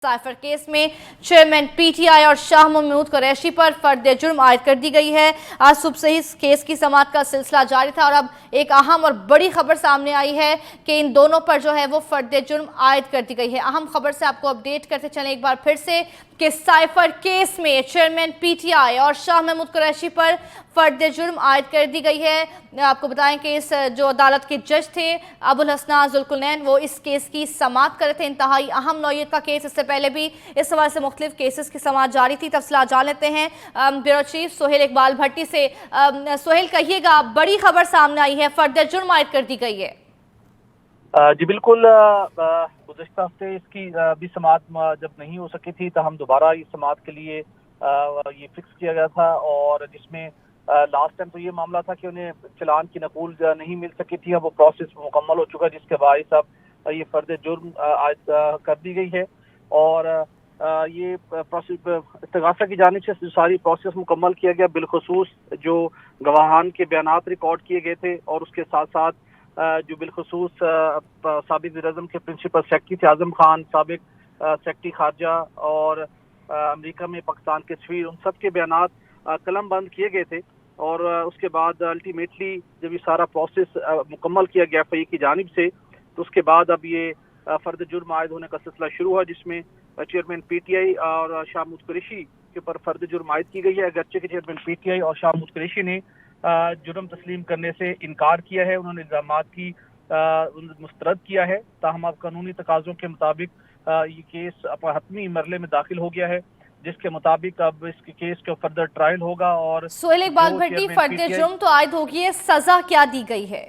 Cipher case में chairman PTI और शाह महमूद कुरैशी पर फर्द जुर्म आयद कर दी गई है। आज सुबह से ही केस की समाअत का सिलसिला जारी था और अब एक अहम और बड़ी खबर सामने आई है कि इन दोनों पर जो है वो फर्द जुर्म आयद कर दी गई है। अहम खबर से आपको अपडेट करते चलें एक बार फिर से कि साइफर केस में चेयरमैन पीटीआई और शाह महमूद कुरैशी पर फर्द जुर्म आयद कर दी गई है। आपको बताएं कि इस जो अदालत के जज थे अबुल हसना जुल्कुनैन, वो इस केस की समाअत कर रहे थे। इंतहाई अहम नौयत का केस, इससे पहले भी इस हवाले से मुख्तलिफ केसेस की समाअत जारी थी। तफसीलात जान लेते हैं ब्यूरो चीफ सोहेल इकबाल भट्टी से। सोहेल, कहिएगा, बड़ी खबर सामने आई है, फर्द जुर्म आयद कर दी गई है। जी बिल्कुल, गुज़श्ता हफ्ते इसकी भी समाअत जब नहीं हो सकी थी तो हम दोबारा इस समाअत के लिए ये फिक्स किया गया था, और जिसमें लास्ट टाइम तो ये मामला था कि उन्हें चलान की नकूल नहीं मिल सकी थी। अब वो प्रोसेस मुकम्मल हो चुका है, जिसके बाइस अब ये फर्द जुर्म आयद कर दी गई है। और ये प्रोसेस इस्तगासा की जानिब से सारी प्रोसेस मुकम्मल किया गया। बिलखुसूस जो गवाहान के बयानात रिकॉर्ड किए गए थे, और उसके साथ साथ जो बिलखुसूस साबिक वज़ीर-ए-आज़म के प्रिंसिपल सेक्रेटरी थे आज़म खान, साबिक सेक्रेटरी खारजा और अमेरिका में पाकिस्तान के सफीर, उन सब के बयानात कलम बंद किए गए थे। और उसके बाद अल्टीमेटली जब ये सारा प्रोसेस मुकम्मल किया गया एफआईए की जानिब से, तो उसके बाद अब ये फर्द जुर्म आयद होने का सिलसिला शुरू हुआ, जिसमें चेयरमैन पीटीआई और शाह महमूद कुरैशी के ऊपर फर्द जुर्म आयद की गई है। अगरचे के चेयरमैन पीटीआई और शाह महमूद कुरैशी ने जुर्म तस्लीम करने से इनकार किया है। उन्होंने इल्जामात की मुस्तरद किया है। ताहम अब कानूनी तकाज़ों के मुताबिक ये केस हतमी मरले में दाखिल हो गया है, जिसके मुताबिक अब इसके केस का फर्दर ट्रायल होगा। और सोहेल इकबाल भट्टी, फर्द जुर्म तो आयद होगी है, सजा क्या दी गई है?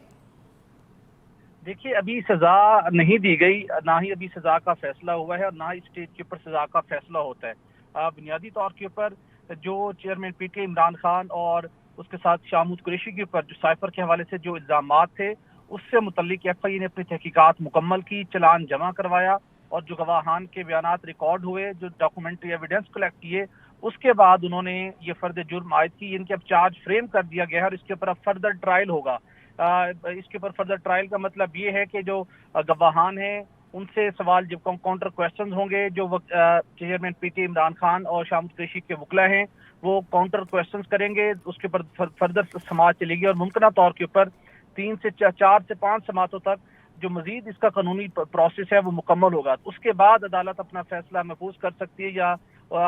देखिए, अभी सजा नहीं दी गई, ना ही अभी सजा का फैसला हुआ है और ना ही स्टेज के ऊपर सजा का फैसला होता है। बुनियादी तौर के ऊपर जो चेयरमैन पीटीआई इमरान खान और उसके साथ शाह महमूद कुरैशी के ऊपर जो साइफर के हवाले से जो इल्जामात थे, उससे मुतल्लिक एफआईए ने अपनी तहकीकात मुकम्मल की, चलान जमा करवाया, और जो गवाहान के बयानात रिकॉर्ड हुए, जो डॉक्यूमेंट्री एविडेंस कलेक्ट किए, उसके बाद उन्होंने ये फर्द जुर्म आयद की। इनके अब चार्ज फ्रेम कर दिया गया है और इसके ऊपर अब फर्दर ट्रायल होगा। इसके ऊपर फर्दर ट्रायल का मतलब ये है कि जो गवाहान हैं उनसे सवाल, जब काउंटर क्वेश्चंस होंगे, जो चेयरमैन पीटीआई इमरान खान और शाह महमूद कुरैशी के वकला हैं वो काउंटर क्वेश्चंस करेंगे, उसके ऊपर फर्दर समाअत चलेगी। और मुमकिन तौर के ऊपर 3 से 4 से 5 समाअतों तक जो मजीद इसका कानूनी प्रोसेस है वो मुकम्मल होगा। उसके बाद अदालत अपना फैसला महफूज कर सकती है, या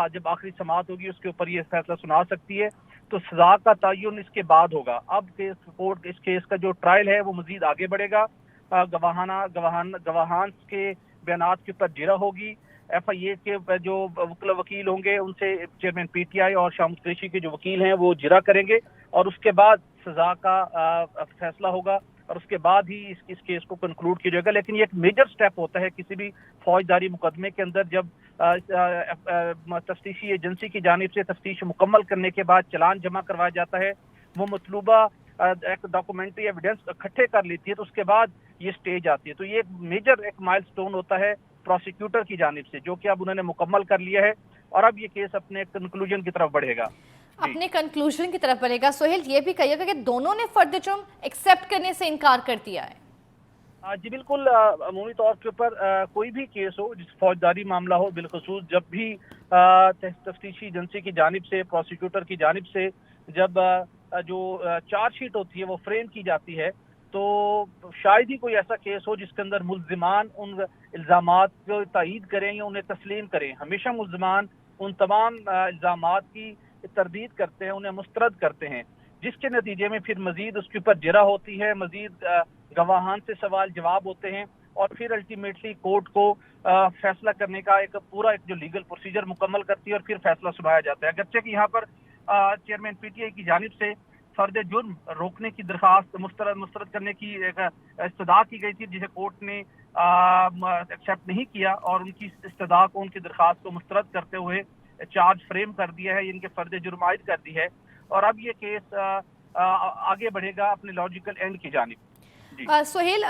जब आखिरी समाअत होगी उसके ऊपर ये फैसला सुना सकती है। तो सजा का तयन इसके बाद होगा। अब कोर्ट इस केस का जो ट्रायल है वो मजीद आगे बढ़ेगा। गवाहान के बयानात के ऊपर जिरा होगी। एफआईए के जो वकील होंगे उनसे चेयरमैन पीटीआई और शाह महमूद कुरैशी के जो वकील हैं वो जिरा करेंगे, और उसके बाद सजा का फैसला होगा, और उसके बाद ही इस केस को कंक्लूड किया जाएगा। लेकिन ये एक मेजर स्टेप होता है किसी भी फौजदारी मुकदमे के अंदर, जब तफ्तीशी एजेंसी की जानिब से तफ्तीश मुकम्मल करने के बाद चलान जमा करवाया जाता है, वो मतलूबा एक डॉक्यूमेंट्री एविडेंस इकट्ठे कर लेती है, तो उसके बाद ये स्टेज आती है। तो ये एक मेजर एक माइलस्टोन होता है प्रोसिक्यूटर की जानिब से, जो कि अब उन्होंने मुकम्मल कर लिया है, और अब ये केस अपने कंक्लूजन की तरफ बढ़ेगा। अपने कंक्लूजन की तरफ बढ़ेगा। सोहेल, ये भी कहिएगा कि दोनों ने फर्द जुर्म एक्सेप्ट करने से इनकार कर दिया है। जी बिल्कुल, अमूमी तौर के ऊपर कोई भी केस हो, जिस फौजदारी मामला हो, बिलखुसूस जब भी तफ्तीशी एजेंसी की जानिब से, प्रोसिक्यूटर की जानिब से जब जो चार्जशीट होती है वो फ्रेम की जाती है, तो शायद ही कोई ऐसा केस हो जिसके अंदर मुल्जिमान उन इल्जामात को तायीद करें या उन्हें तस्लीम करें। हमेशा मुल्जिमान उन तमाम इल्जामात की तरदीद करते हैं, उन्हें मुस्तरद करते हैं, जिसके नतीजे में फिर मजीद उसके ऊपर जिरा होती है, मजीद गवाहान से सवाल जवाब होते हैं, और फिर अल्टीमेटली कोर्ट को फैसला करने का एक पूरा एक जो लीगल प्रोसीजर मुकम्मल करती है, और फिर फैसला सुनाया जाता है। अगरचे कि यहाँ पर चेयरमैन पीटीआई की जानिब से फर्द जुर्म रोकने की दरखास्त मुस्तरद करने की एक इस्तदा की गई थी, जिसे कोर्ट ने एक्सेप्ट नहीं किया, और उनकी इस्तदा को, उनकी दरखास्त को मुस्तरद करते हुए चार्ज फ्रेम कर दिया है, इनके फर्द जुर्म आयद कर दी है, और अब ये केस आगे बढ़ेगा अपने लॉजिकल एंड की जानिब। सोहेल,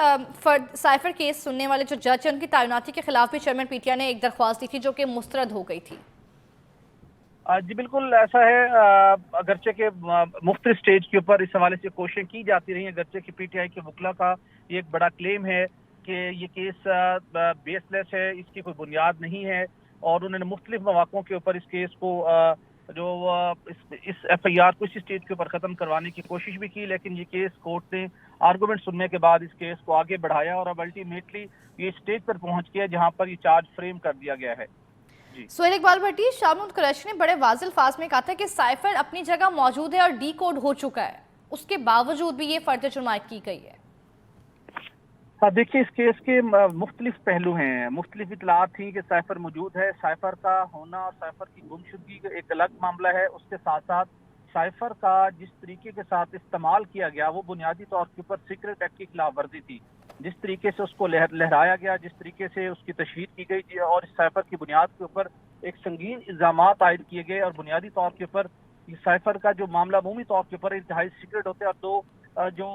साइफर केस सुनने वाले जो जज हैं उनकी तैनाती के खिलाफ भी चेयरमैन पीटीआई ने एक दरख्वास्त दी थी, जो कि मुस्तरद हो गई थी। जी बिल्कुल ऐसा है। अगरचे के मुख्तलिफ स्टेज के ऊपर इस हवाले से कोशिशें की जाती रही हैं। अगरचे की पीटीआई के वकला का ये एक बड़ा क्लेम है कि ये केस बेसलेस है, इसकी कोई बुनियाद नहीं है, और उन्होंने मुख्तलिफ मौक़ों के ऊपर इस केस को इस FIR को इसी स्टेज के ऊपर ख़त्म करवाने की कोशिश भी की, लेकिन ये केस कोर्ट ने आर्गूमेंट सुनने के बाद इस केस को आगे बढ़ाया और अब अल्टीमेटली ये स्टेज पर पहुंच गया जहां पर ये चार्ज फ्रेम कर दिया गया है। जी सुहेल इकबाल भट्टी, शाह महमूद कुरैशी ने बड़े वाज़िह अल्फाज में कहा था कि साइफर अपनी जगह मौजूद है और डी कोड हो चुका है, उसके बावजूद भी ये फर्द जुर्म आयद की गई है। देखिए, इस केस के मुख्तलिफ पहलू हैं, मुख्तलिफ इतलात थी कि साइफर मौजूद है। साइफर का होना और साइफर की गुमशुदगी एक अलग मामला है। उसके साथ साथ साइफर का जिस तरीके के साथ इस्तेमाल किया गया वो बुनियादी तौर के ऊपर सीक्रेट एक्ट की खिलाफ वर्जी थी। जिस तरीके से उसको लहराया गया, जिस तरीके से उसकी तशहीर की गई और इस साइफर की बुनियाद के ऊपर एक संगीन इल्जामात आयद किए गए और बुनियादी तौर के ऊपर साइफर का जो मामला अमूमी तौर के ऊपर इंतहाई सीक्रेट होते हैं और दो जो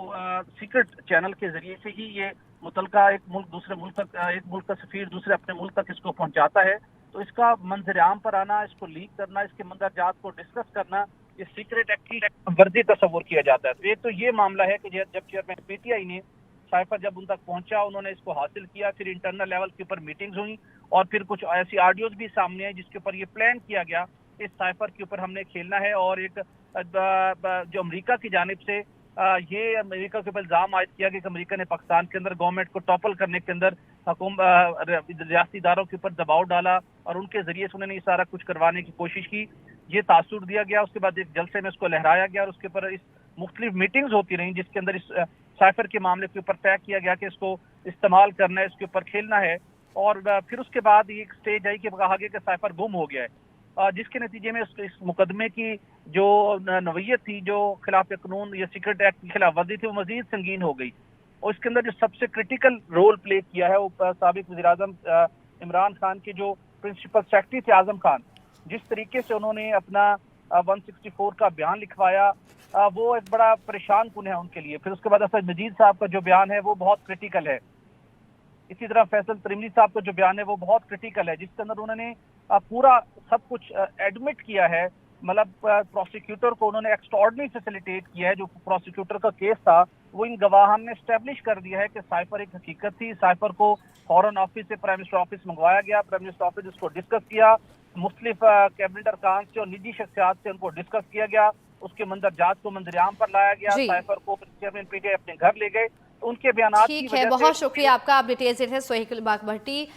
सीक्रेट चैनल के जरिए से ही ये मुतलका एक मुल्क दूसरे मुल्क तक, एक मुल्क का सफीर दूसरे अपने मुल्क तक इसको पहुंचाता है, तो इसका मंजर आम पर आना, इसको लीक करना, इसके मंदरजात को डिस्कस करना, ये सीक्रेट एक्ट की वर्जी तस्वुर किया जाता है। तो एक तो ये मामला है कि जब चेयरमैन PTI ने साइफर जब उन तक पहुंचा, उन्होंने इसको हासिल किया, फिर इंटरनल लेवल के ऊपर मीटिंग्स हुई और फिर कुछ ऐसी ऑडियोज भी सामने आई जिसके ऊपर ये प्लान किया गया इस साइफर के ऊपर हमने खेलना है। और एक जो अमेरिका की जानिब से ये अमेरिका के ऊपर इल्जाम आयद किया कि अमेरिका ने पाकिस्तान के अंदर गवर्नमेंट को टॉपल करने के अंदर रियासती इदारों के ऊपर दबाव डाला और उनके जरिए से उन्होंने ये सारा कुछ करवाने की कोशिश की, ये तासुर दिया गया। उसके बाद एक जलसे में उसको लहराया गया और उसके ऊपर इस मुख्तलिफ मीटिंग्स होती रही जिसके अंदर इस साइफर के मामले के ऊपर तय किया गया कि इसको इस्तेमाल करना है, इसके ऊपर खेलना है। और फिर उसके बाद एक स्टेज आई कि कहा गया कि साइफर गुम हो गया है, जिसके नतीजे में इस मुकदमे की जो नवैयत थी, जो खिलाफ कानून या सीक्रेट एक्ट की खिलाफ वर्जी थी, वो मजीद संगीन हो गई। और इसके अंदर जो सबसे क्रिटिकल रोल प्ले किया है वो साबिक वज़ीर-ए-आज़म इमरान खान के जो प्रिंसिपल सेक्रेटरी थे आजम खान, जिस तरीके से उन्होंने अपना 164 का बयान लिखवाया, वो एक बड़ा परेशान कुन है उनके लिए। फिर उसके बाद असद मजीद साहब का जो बयान है वो बहुत क्रिटिकल है। इसी तरह फैसल तरीमली साहब का जो बयान है वो बहुत क्रिटिकल है, जिसके अंदर उन्होंने पूरा सब कुछ एडमिट किया है। मतलब प्रोसिक्यूटर को उन्होंने एक्स्ट्राऑर्डिनरी फैसिलिटेट किया है। जो प्रोसिक्यूटर का केस था वो इन गवाहान ने एस्टेब्लिश कर दिया है कि साइफर एक हकीकत थी। साइफर को फॉरेन ऑफिस से प्राइम मिनिस्टर ऑफिस मंगवाया गया, प्राइम मिनिस्टर ऑफिस उसको डिस्कस किया, मुख्तलिफ कैबिनेट अरकान से और निजी शख्सियात से उनको डिस्कस किया गया, उसके मंदरजात को मंजर-ए-आम पर लाया गया, साइफर को चेयरमैन PTI अपने घर ले गए। उनके बयान ठीक है, बहुत शुक्रिया आपका, आप डिटेल्स देते हैं सुहेल इकबाल भट्टी।